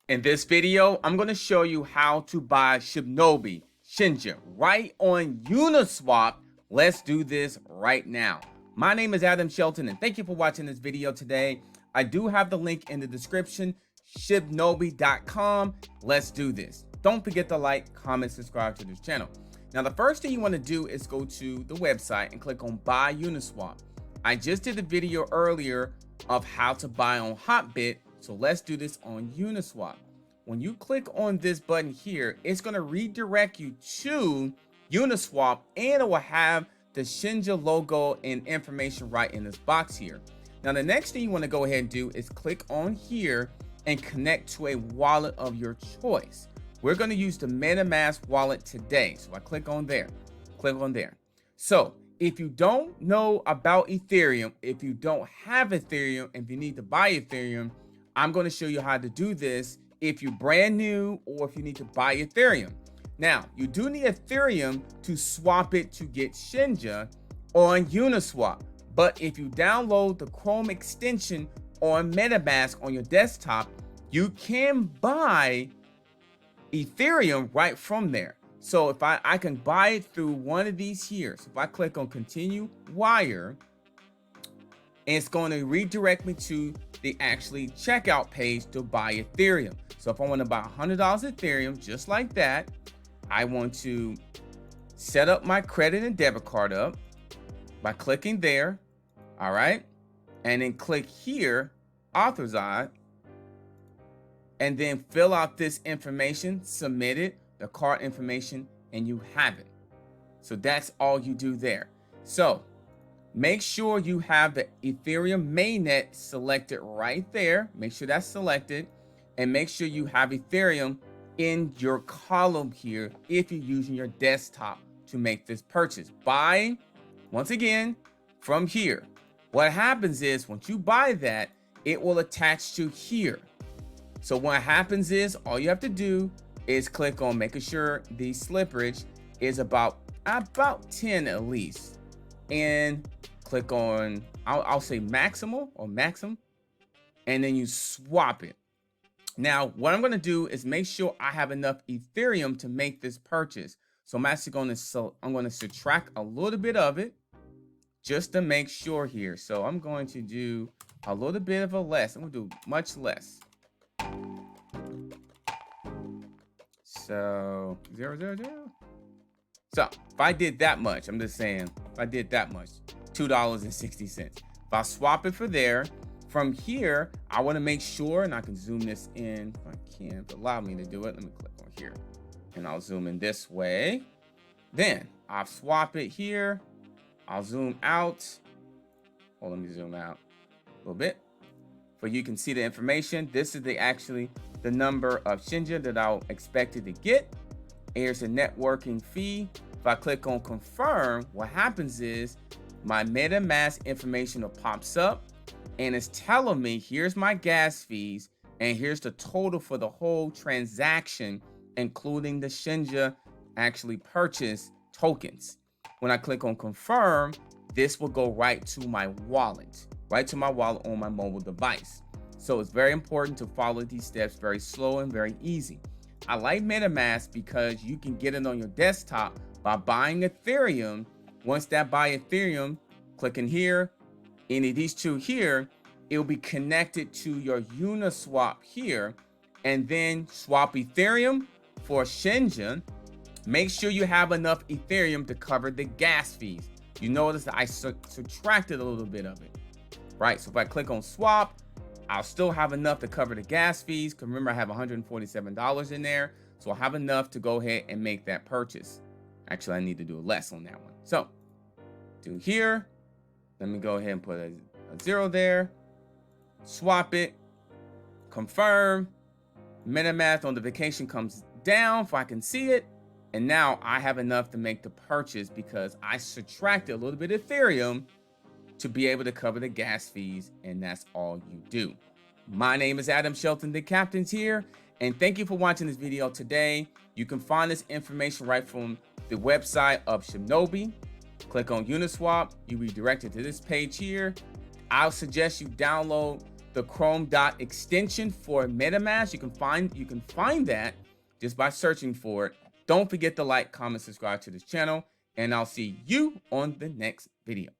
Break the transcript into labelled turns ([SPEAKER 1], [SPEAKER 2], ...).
[SPEAKER 1] In this video, I'm going to show you how to buy Shibnobi, Shinja, right on Uniswap. Let's do this right now. My name is Adam Shelton, and thank you for watching this video today. I do have the link in the description, shibnobi.com. Let's do this. Don't forget to like, comment, subscribe to this channel. Now, the first thing you want to do is go to the website and click on Buy Uniswap. I just did a video earlier of how to buy on Hotbit, so let's do this on Uniswap. When you click on this button here, it's going to redirect you to Uniswap, and it will have the Shinja logo and information right in this box here. Now, the next thing you want to go ahead and do is click on here and connect to a wallet of your choice. We're going to use the Metamask wallet today. So I click on there, click on there. So if you don't know about Ethereum, if you don't have Ethereum, if you need to buy Ethereum, I'm going to show you how to do this if you're brand new or if you need to buy Ethereum. Now, you do need Ethereum to swap it to get Shinja on Uniswap. But if you download the Chrome extension on Metamask on your desktop, you can buy Ethereum right from there. So if I can buy it through one of these here. So if I click on continue wire, and it's going to redirect me to the actually checkout page to buy Ethereum. So if I want to buy $100 Ethereum, just like that, I want to set up my credit and debit card up by clicking there. All right. And then click here, authorize, and then fill out this information, submit it, the card information, and you have it. So that's all you do there. So make sure you have the Ethereum mainnet selected right there. Make sure that's selected, and make sure you have Ethereum in your column here if you're using your desktop to make this purchase. Buy, once again, from here. What happens is once you buy that, it will attach to here. So what happens is all you have to do is click on making sure the slippage is about 10 at least, and click on I'll say maximal or maximum, and then you swap it. Now what I'm going to do is make sure I have enough Ethereum to make this purchase. So I'm actually going to subtract a little bit of it just to make sure here. So I'm going to do a little bit of a less. I'm going to do much less. So 000. So if I did that much, I'm just saying, if I did that much, $2.60. If I swap it for there, from here, I want to make sure, and I can zoom this in if I can, if allow me to do it. Let me click on here, and I'll zoom in this way. Then I'll swap it here. I'll zoom out. Oh, let me zoom out a little bit, so you can see the information. This is the number of Shinja that I'll expect it to get. Here's a networking fee. If I click on confirm, what happens is my MetaMask information pops up, and it's telling me here's my gas fees, and here's the total for the whole transaction, including the Shinja actually purchased tokens. When I click on confirm, this will go right to my wallet, on my mobile device. So it's very important to follow these steps very slow and very easy. I like MetaMask because you can get it on your desktop by buying Ethereum. Once that buy Ethereum, clicking here, any of these two here, it'll be connected to your Uniswap here, and then swap Ethereum for Shinja. Make sure you have enough Ethereum to cover the gas fees. You notice that I subtracted a little bit of it, right? So if I click on swap, I'll still have enough to cover the gas fees, because remember I have $147 in there, so I'll have enough to go ahead and make that purchase. Actually, I need to do less on that one. So do here, let me go ahead and put a 0 there, swap it, confirm, MetaMask notification comes down if I can see it, and now I have enough to make the purchase because I subtracted a little bit of Ethereum to be able to cover the gas fees, and that's all you do. My name is Adam Shelton, the captain's here, and thank you for watching this video today. You can find this information right from the website of Shibnobi. Click on Uniswap, you redirected to this page here. I'll suggest you download the Chrome dot extension for MetaMask. You can find that just by searching for it. Don't forget to like, comment, subscribe to this channel, and I'll see you on the next video.